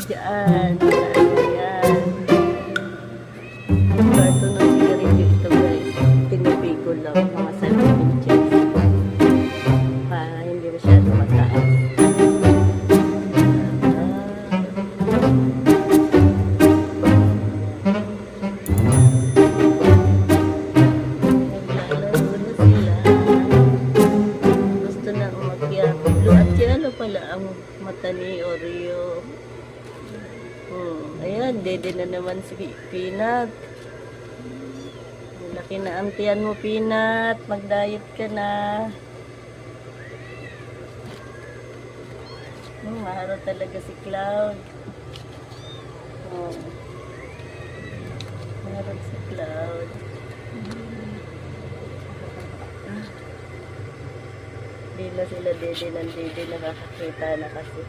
dyan. Ayan. Ito na sigarilyo ito guys. Tinipi ko lang mga 7 inches. Para hindi masyado mataas. Pala ang mata ni Oreo. Ayan, dede na naman si Peanut. Laki na ang tiyan mo, Peanut. Mag-diet ka na. Maharo talaga si Cloud. Maharo si Cloud. Hindi na sila dede ng dede, nakakakita na kasi.